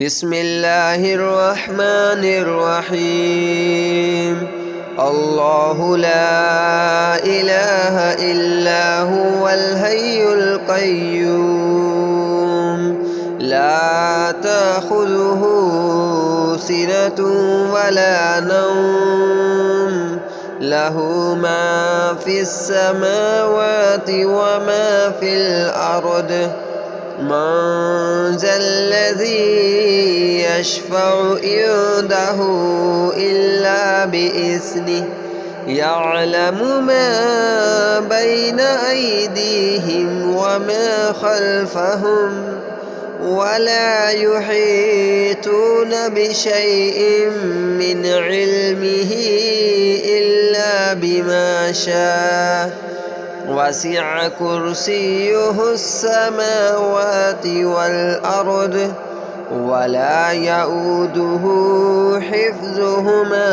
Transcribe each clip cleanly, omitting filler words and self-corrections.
بسم الله الرحمن الرحيم. الله لا إله إلا هو الحي القيوم لا تأخذه سنة ولا نوم له ما في السماوات وما في الأرض من ذا الذي يشفع عنده إلا بإذنه يعلم ما بين أيديهم وما خلفهم ولا يحيطون بشيء من علمه إلا بما شاء وسع كرسيه السماوات والأرض ولا يؤوده حفظهما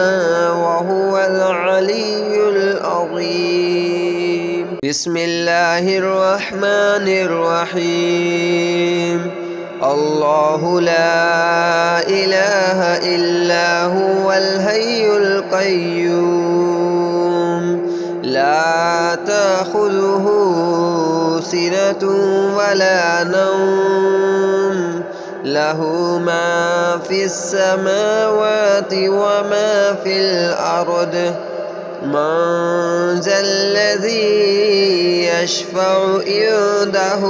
وهو العلي العظيم. بسم الله الرحمن الرحيم. الله لا إله إلا هو الحي القيوم لا تأخذه سنة ولا نوم له ما في السماوات وما في الأرض من ذا الذي يشفع عنده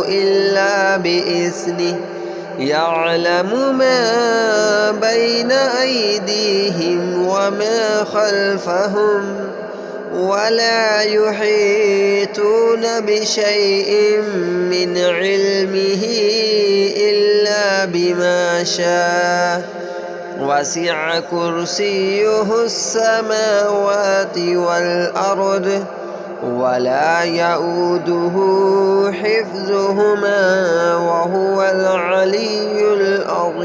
إلا بإذنه يعلم ما بين أيديهم وما خلفهم ولا يحيطون بشيء من علمه إلا بما شاء وسع كرسيه السماوات والأرض ولا يؤوده حفظهما وهو العلي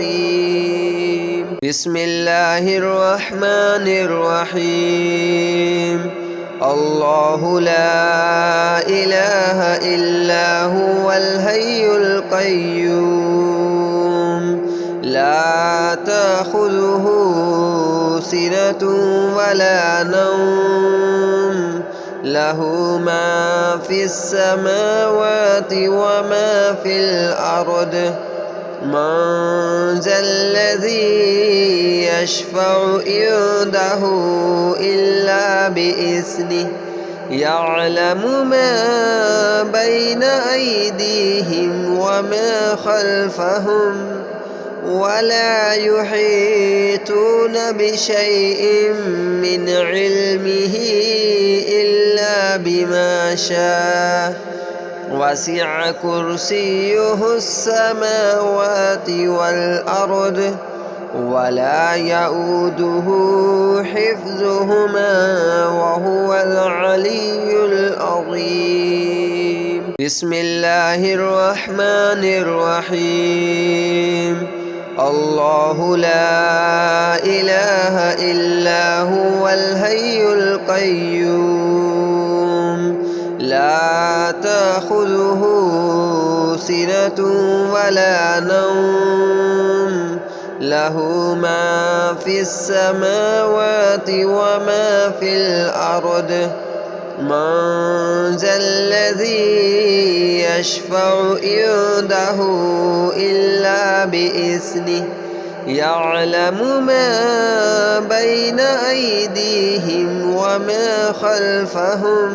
العظيم. بسم الله الرحمن الرحيم. الله لا إله إلا هو الحي القيوم لا تأخذه سنة ولا نوم له ما في السماوات وما في الأرض من ذا الذي يشفع عنده إلا بإذنه يعلم ما بين أيديهم وما خلفهم ولا يحيطون بشيء من علمه إلا بما شاء وسع كرسيه السماوات والأرض ولا يؤوده حفظهما وهو العلي العظيم. بسم الله الرحمن الرحيم. الله لا إله إلا هو الحي القيوم لا تأخذه سنة ولا نوم له ما في السماوات وما في الأرض من ذا الذي يشفع عنده إلا بإذنه يعلم ما بين أيديهم وما خلفهم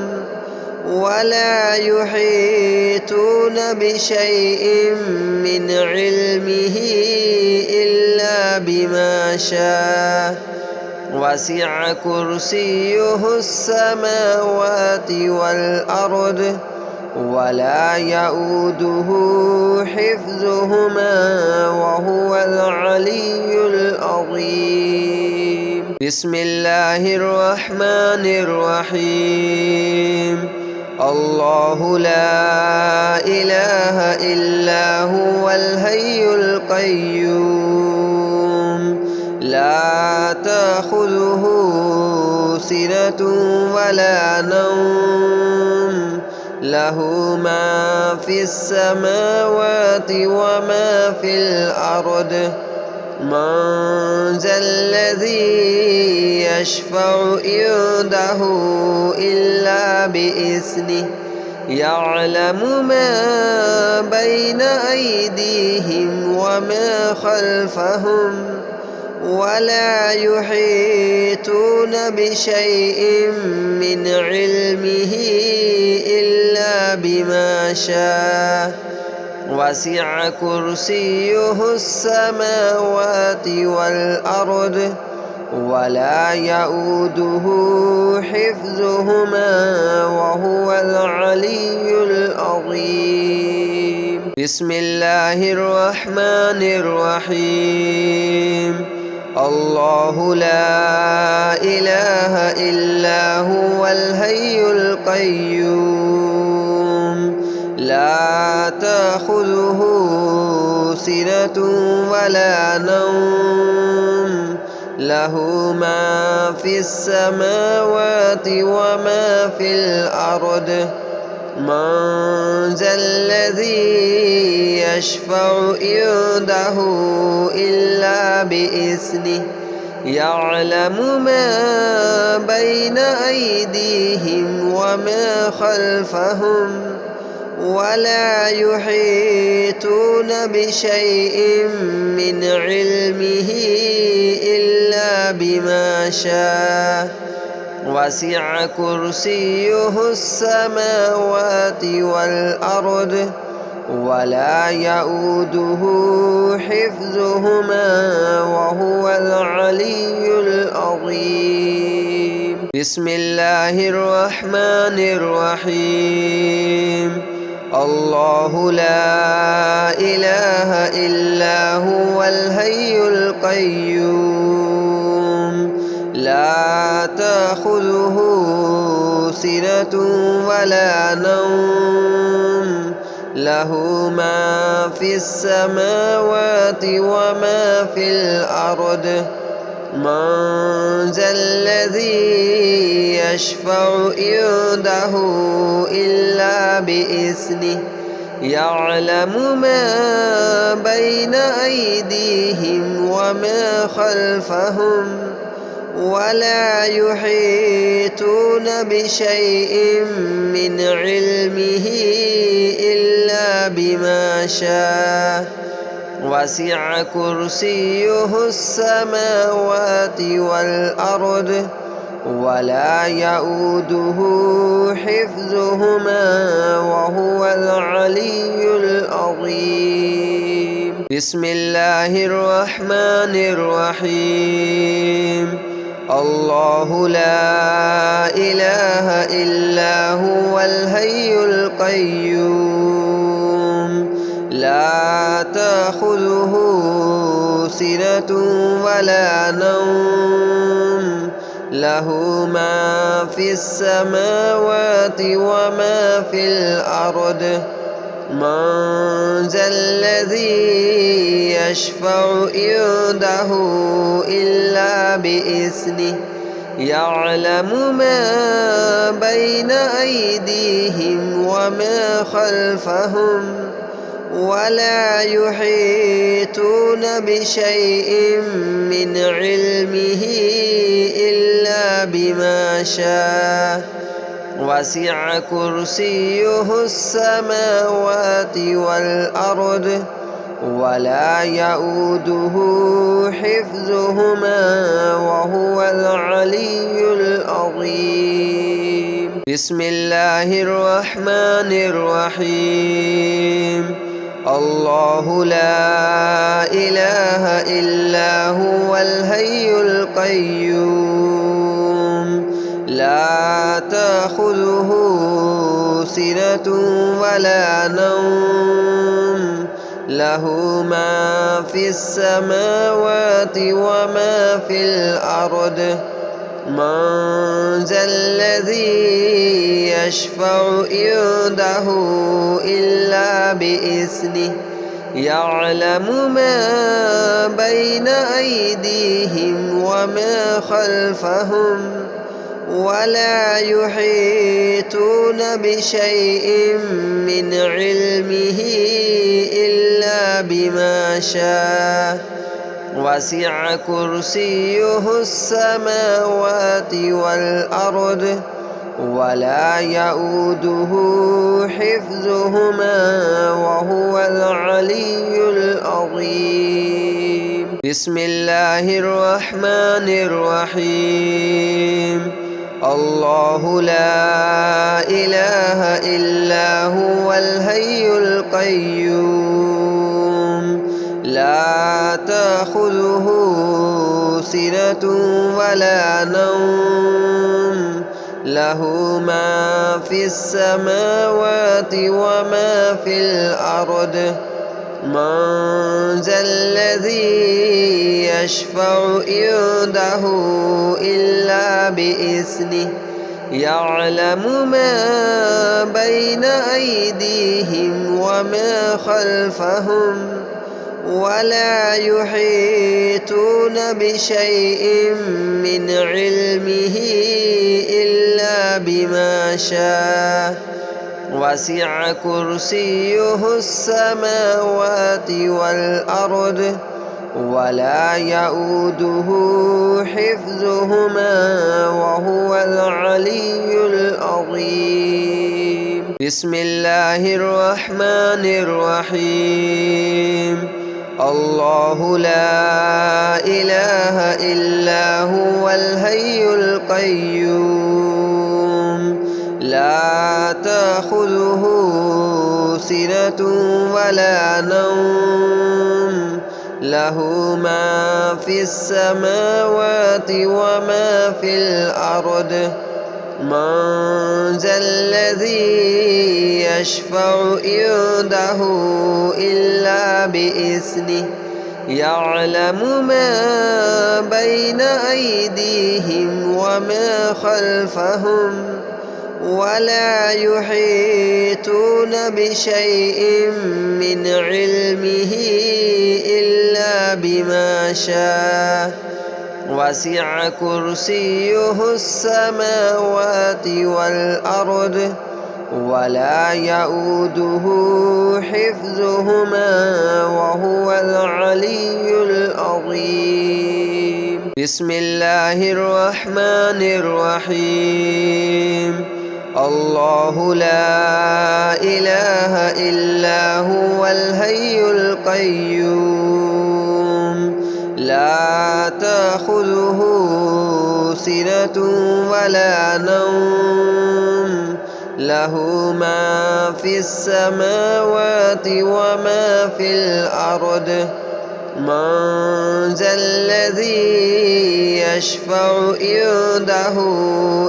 ولا يحيطون بشيء من علمه إلا بما شاء وسع كرسيه السماوات والأرض ولا يؤوده حفظهما وهو العلي العظيم. بسم الله الرحمن الرحيم. الله لا إله إلا هو الحي القيوم لا تأخذه سنة ولا نوم له ما في السماوات وما في الأرض من ذا الذي يشفع عنده إلا بإذنه يعلم ما بين أيديهم وما خلفهم ولا يحيطون بشيء من علمه إلا بما شاء وسع كرسيه السماوات والأرض ولا يؤوده حفظهما وهو العلي العظيم. بسم الله الرحمن الرحيم. الله لا إله إلا هو الحي القيوم لا تأخذه سنة ولا نوم له ما في السماوات وما في الأرض من ذا الذي يشفع عنده إلا بإذنه يعلم ما بين أيديهم وما خلفهم ولا يحيطون بشيء من علمه إلا بما شاء وسع كرسيه السماوات والأرض ولا يؤوده حفظهما وهو العلي العظيم. بسم الله الرحمن الرحيم. الله لا إله إلا هو الحي القيوم لا تأخذه سنة ولا نوم له ما في السماوات وما في الأرض من ذا الذي يشفع عنده إلا بإذنه يعلم ما بين أيديهم وما خلفهم ولا يحيطون بشيء من علمه إلا بما شاء وسع كرسيه السماوات والأرض ولا يؤوده حفظهما وهو العلي العظيم. بسم الله الرحمن الرحيم. الله لا إله إلا هو الحي القيوم لا تأخذه سنة ولا نوم له ما في السماوات وما في الأرض من ذا الذي يشفع عنده إلا بإذنه يعلم ما بين أيديهم وما خلفهم ولا يحيطون بشيء من علمه إلا بما شاء وسع كرسيه السماوات والأرض ولا يؤوده حفظهما وهو العلي العظيم. بسم الله الرحمن الرحيم. الله لا إله إلا هو الحي القيوم لا تأخذه سنة ولا نوم له ما في السماوات وما في الأرض من ذا الذي يشفع عنده إلا بإذنه يعلم ما بين أيديهم وما خلفهم ولا يحيطون بشيء من علمه إلا بما شاء وسع كرسيه السماوات والأرض ولا يؤوده حفظهما وهو العلي العظيم. بسم الله الرحمن الرحيم. الله لا إله إلا هو الحي القيوم لا تأخذه سنة ولا نوم له ما في السماوات وما في الأرض من ذا الذي يشفع عنده إلا بإذنه يعلم ما بين أيديهم وما خلفهم ولا يحيطون بشيء من علمه إلا بما شاء وسع كرسيه السماوات والأرض ولا يؤوده حفظهما وهو العلي العظيم. بسم الله الرحمن الرحيم. الله لا إله إلا هو الحي القيوم لا تأخذه سنة ولا نوم له ما في السماوات وما في الأرض من ذا الذي يشفع عنده إلا بإذنه يعلم ما بين أيديهم وما خلفهم ولا يحيطون بشيء من علمه إلا بما شاء وسع كرسيه السماوات والأرض ولا يؤوده حفظهما وهو العلي العظيم. بسم الله الرحمن الرحيم. الله لا إله إلا هو الحي القيوم لا تأخذه سنة ولا نوم له ما في السماوات وما في الأرض من ذا الذي يشفع عنده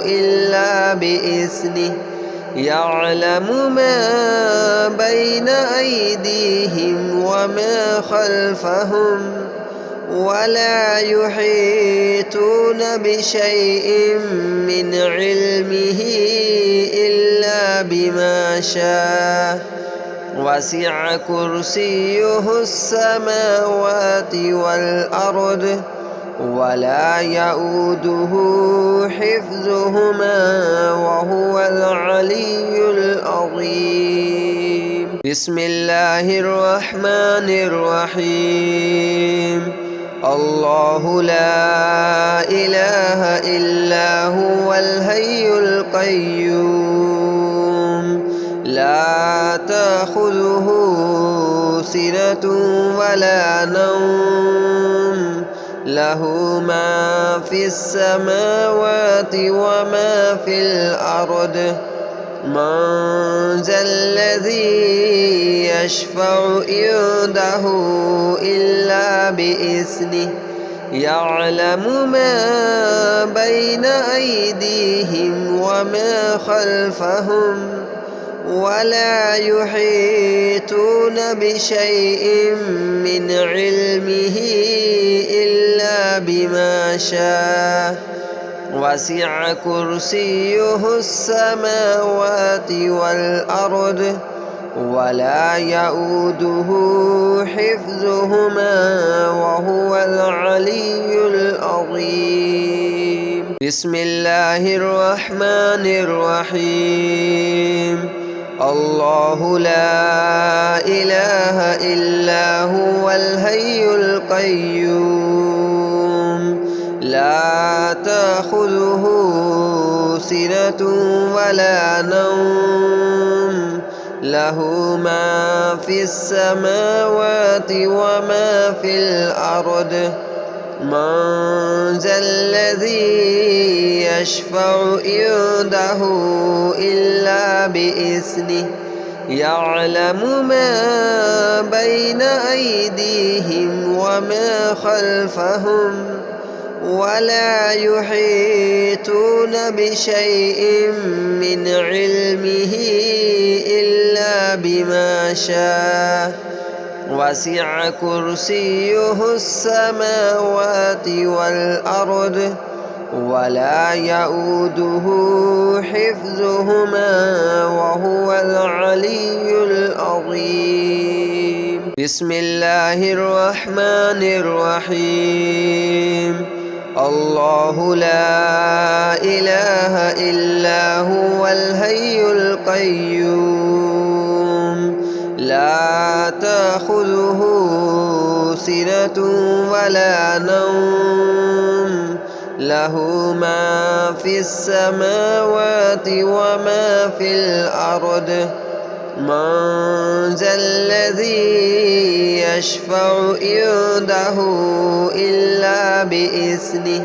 إلا بإذنه يعلم ما بين أيديهم وما خلفهم ولا يحيطون بشيء من علمه إلا بما شاء وسع كرسيه السماوات والأرض ولا يؤوده حفظهما وهو العلي العظيم. بسم الله الرحمن الرحيم. الله لا إله إلا هو الحي القيوم لا تأخذه سنة ولا نوم له ما في السماوات وما في الأرض من ذا الذي يشفع عنده إلا بإذنه يعلم ما بين أيديهم وما خلفهم ولا يحيطون بشيء من علمه إلا بما شاء وسع كرسيه السماوات والأرض ولا يؤوده حفظهما وهو العلي العظيم. بسم الله الرحمن الرحيم الله لا إله إلا هو الحي القيوم لا تأخذه سنة ولا نوم له ما في السماوات وما في الأرض من ذا الذي يشفع عنده إلا بإذنه يعلم ما بين أيديهم وما خلفهم ولا يحيطون بشيء من علمه إلا بما شاء وسع كرسيه السماوات والأرض ولا يؤوده حفظهما وهو العلي العظيم بسم الله الرحمن الرحيم الله لا إله إلا هو الحي القيوم لا تأخذه سنة ولا نوم له ما في السماوات وما في الأرض من ذا الذي يشفع عنده إلا بإذنه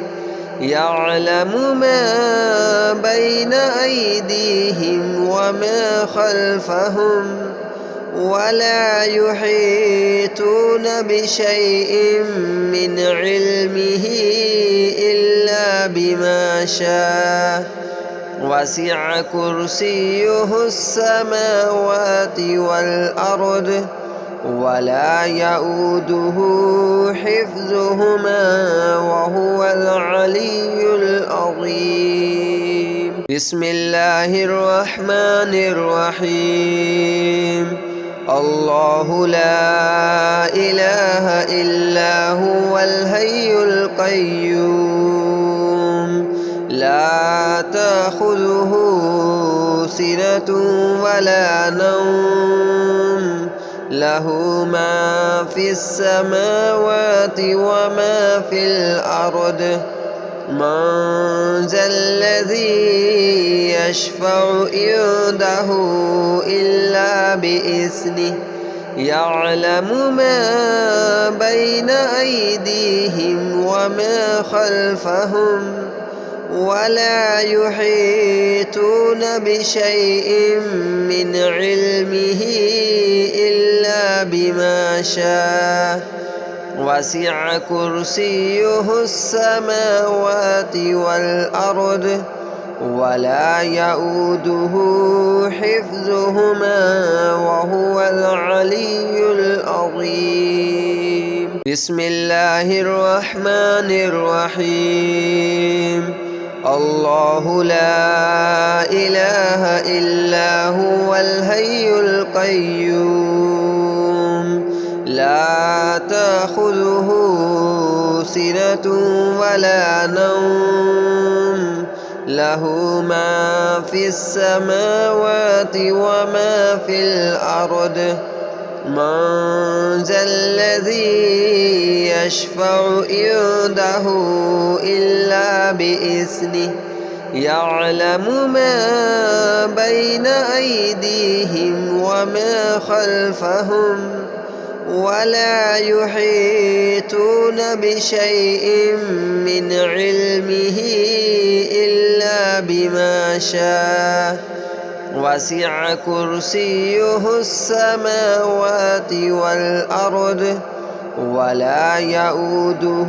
يعلم ما بين أيديهم وما خلفهم ولا يحيطون بشيء من علمه إلا بما شاء وسع كرسيه السماوات والأرض ولا يؤوده حفظهما وهو العلي العظيم بسم الله الرحمن الرحيم الله لا إله إلا هو الحي القيوم لا تأخذه سنة ولا نوم له ما في السماوات وما في الأرض من ذا الذي يشفع عنده إلا بإذنه يعلم ما بين أيديهم وما خلفهم ولا يحيطون بشيء من علمه إلا بما شاء وسع كرسيه السماوات والأرض ولا يؤوده حفظهما وهو العلي العظيم بسم الله الرحمن الرحيم الله لا إله إلا هو الحي القيوم لا تأخذه سنة ولا نوم له ما في السماوات وما في الأرض من ذا الذي يشفع عنده إلا بإذنه يعلم ما بين أيديهم وما خلفهم ولا يحيطون بشيء من علمه إلا بما شاء وسع كرسيه السماوات والأرض ولا يؤوده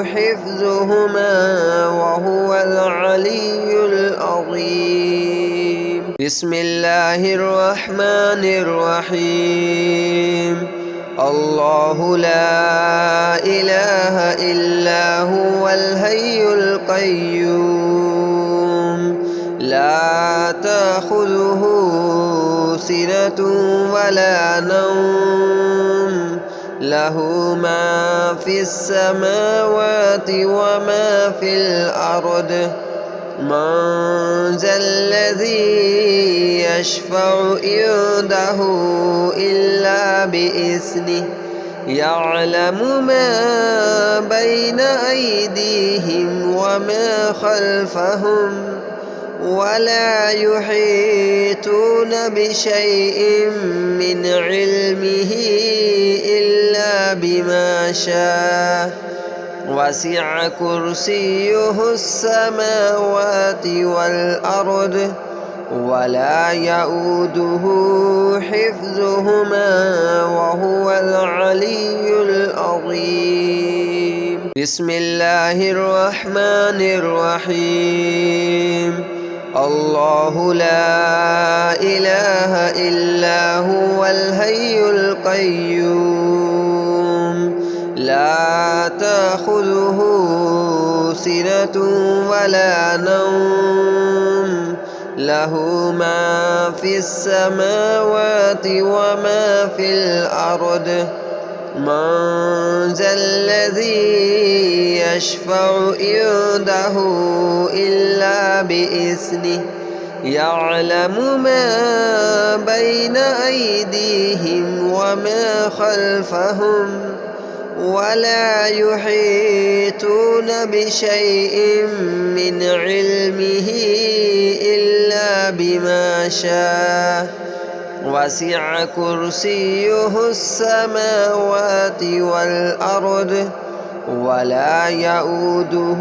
حفظهما وهو العلي العظيم بسم الله الرحمن الرحيم الله لا إله إلا هو الحي القيوم لا تأخذه سنة ولا نوم له ما في السماوات وما في الأرض من ذا الذي يشفع عنده إلا بإذنه يعلم ما بين أيديهم وما خلفهم ولا يحيطون بشيء من علمه إلا بما شاء وسع كرسيه السماوات والأرض ولا يؤوده حفظهما وهو العلي العظيم. بسم الله الرحمن الرحيم. الله لا إله إلا هو الحي القيوم لا تأخذه سنة ولا نوم له ما في السماوات وما في الأرض من ذا الذي يشفع عنده إلا بإذنه يعلم ما بين أيديهم وما خلفهم ولا يحيطون بشيء من علمه إلا بما شاء وسع كرسيه السماوات والأرض ولا يؤوده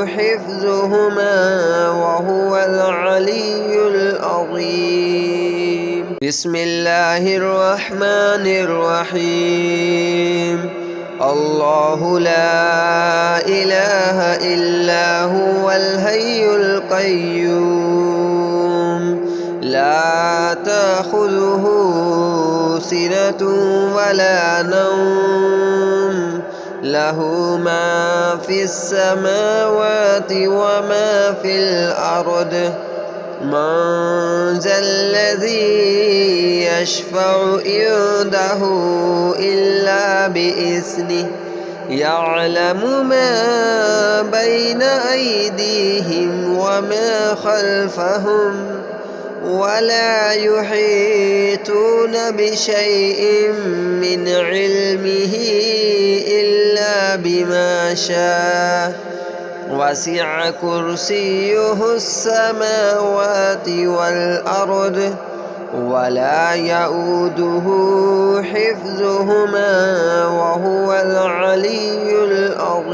حفظهما وهو العلي العظيم. بسم الله الرحمن الرحيم. الله لا إله إلا هو الحي القيوم لا تأخذه سنة ولا نوم له ما في السماوات وما في الأرض من ذا الذي يشفع عنده إلا بإذنه يعلم ما بين أيديهم وما خلفهم ولا يحيطون بشيء من علمه إلا بما شاء وسع كرسيه السماوات والأرض ولا يؤوده حفظهما وهو العلي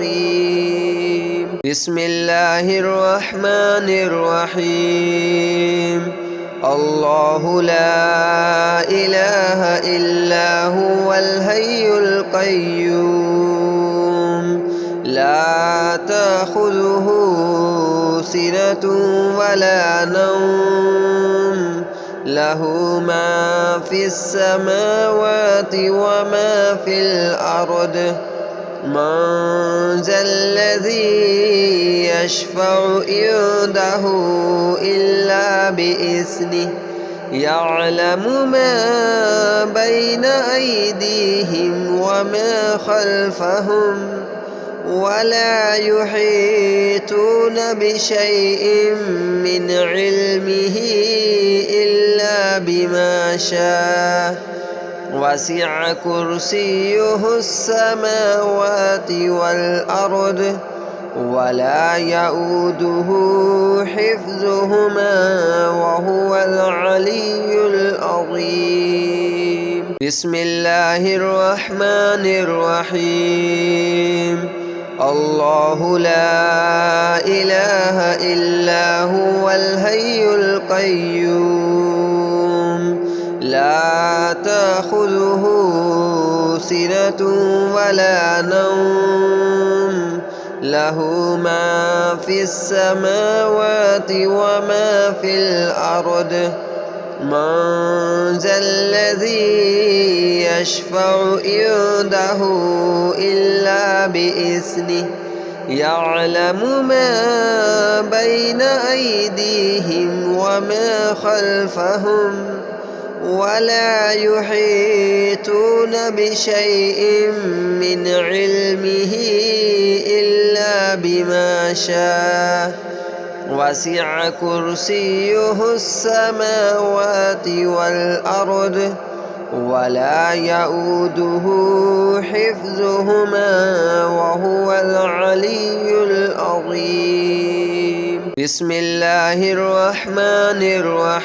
العظيم. بسم الله الرحمن الرحيم. الله لا إله إلا هو الحي القيوم لا تأخذه سنة ولا نوم له ما في السماوات وما في الأرض من ذا الذي يشفع عنده إلا بإذنه يعلم ما بين أيديهم وما خلفهم ولا يحيطون بشيء من علمه إلا بما شاء وسع كرسيه السماوات والأرض ولا يؤوده حفظهما وهو العلي العظيم. بسم الله الرحمن الرحيم. الله لا إله إلا هو الحي القيوم لا تأخذه سنة ولا نوم له ما في السماوات وما في الأرض من ذا الذي يشفع عنده إلا بإذنه يعلم ما بين أيديهم وما خلفهم ولا يحيطون بشيء من علمه إلا بما شاء وسع كرسيه السماوات والأرض ولا يؤوده حفظهما وهو العلي العظيم. بسم الله الرحمن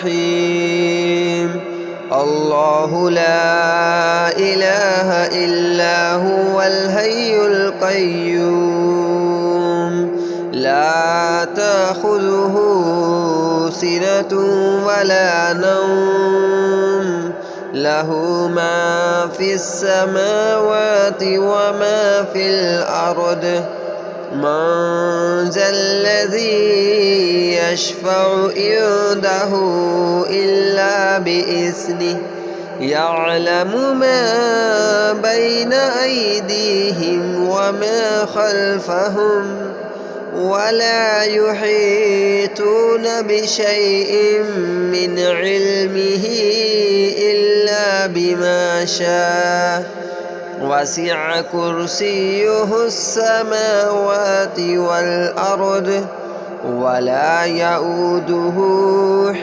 الرحيم. الله لا إله إلا هو الحي القيوم لا تأخذه سنة ولا نوم له ما في السماوات وما في الأرض من ذا الذي يشفع عنده إلا بإذنه يعلم ما بين أيديهم وما خلفهم ولا يحيطون بشيء من علمه إلا بما شاء وسع كرسيه السماوات والأرض ولا يؤوده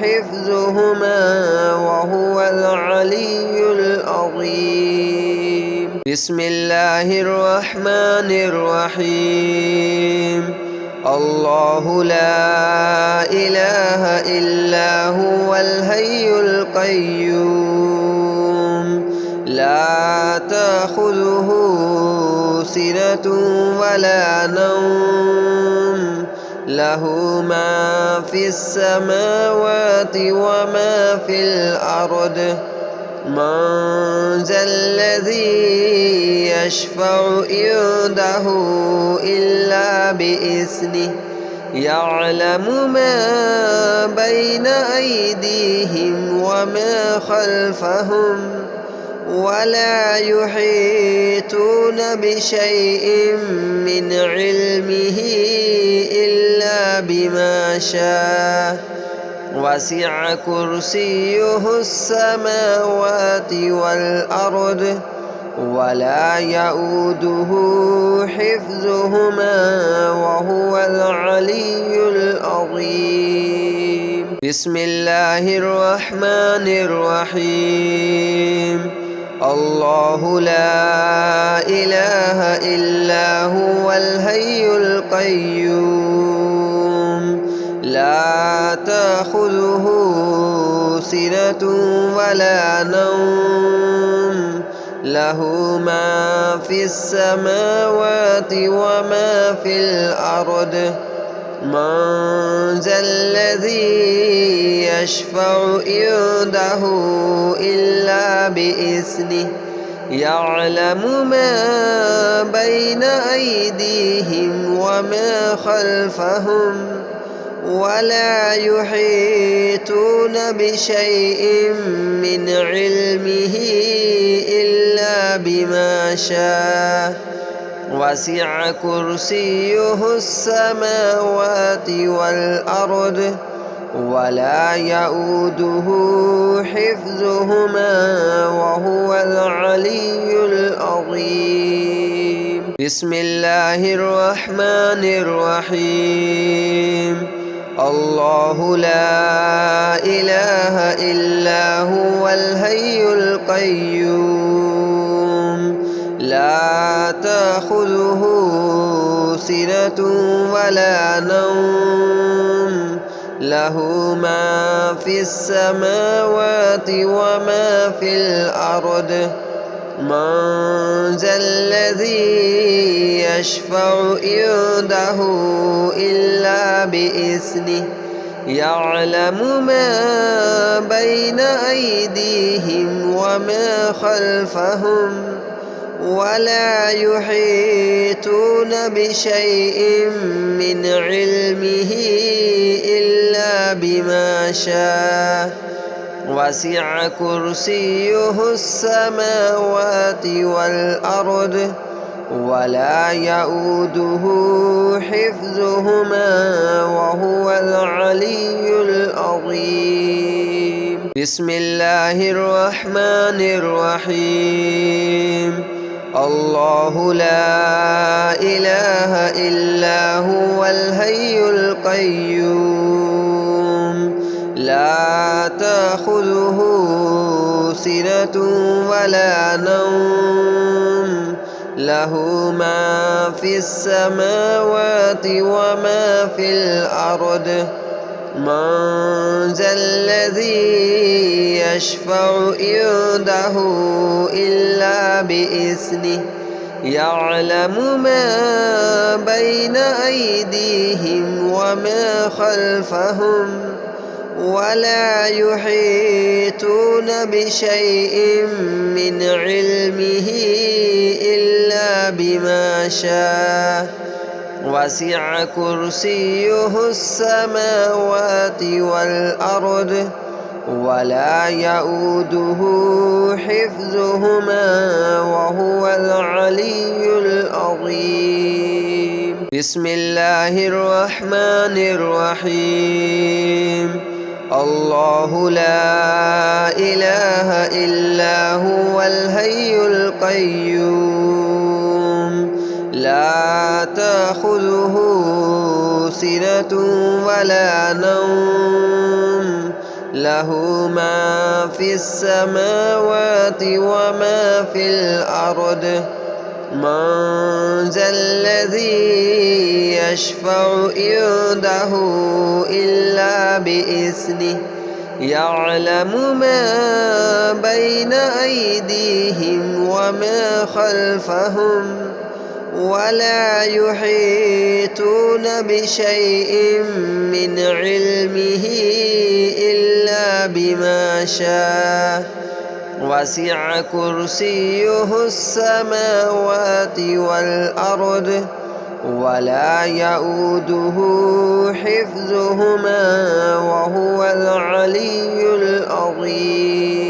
حفظهما وهو العلي العظيم. بسم الله الرحمن الرحيم. الله لا إله إلا هو الحي القيوم لا تأخذه سنة ولا نوم له ما في السماوات وما في الأرض من ذا الذي يشفع عنده إلا بإذنه يعلم ما بين أيديهم وما خلفهم ولا يحيطون بشيء من علمه إلا بما شاء وسع كرسيه السماوات والأرض ولا يؤوده حفظهما وهو العلي العظيم. بسم الله الرحمن الرحيم. الله لا إله إلا هو الحي القيوم لا تأخذه سنة ولا نوم له ما في السماوات وما في الأرض من ذا الذي يشفع عنده إلا بإذنه يعلم ما بين أيديهم وما خلفهم ولا يحيطون بشيء من علمه إلا بما شاء وسع كرسيه السماوات والأرض ولا يؤوده حفظهما وهو العلي العظيم. بسم الله الرحمن الرحيم. الله لا إله إلا هو الحي القيوم لا تأخذه سنة ولا نوم له ما في السماوات وما في الأرض من ذا الذي يشفع عنده إلا بإذنه يعلم ما بين أيديهم وما خلفهم ولا يحيطون بشيء من علمه إلا بما شاء وسع كرسيه السماوات والأرض ولا يؤوده حفظهما وهو العلي العظيم. بسم الله الرحمن الرحيم الله لا إله إلا هو الحي القيوم لا تأخذه سنة ولا نوم له ما في السماوات وما في الأرض من ذا الذي يشفع عنده إلا بإذنه يعلم ما بين أيديهم وما خلفهم ولا يحيطون بشيء من علمه إلا بما شاء وسع كرسيه السماوات والأرض ولا يؤوده حفظهما وهو العلي العظيم بسم الله الرحمن الرحيم الله لا إله إلا هو الحي القيوم لا تأخذه سنة ولا نوم له ما في السماوات وما في الأرض من ذا الذي يشفع عنده إلا بإذنه يعلم ما بين أيديهم وما خلفهم ولا يحيطون بشيء من علمه إلا بما شاء وسع كرسيه السماوات والأرض ولا يؤوده حفظهما وهو العلي العظيم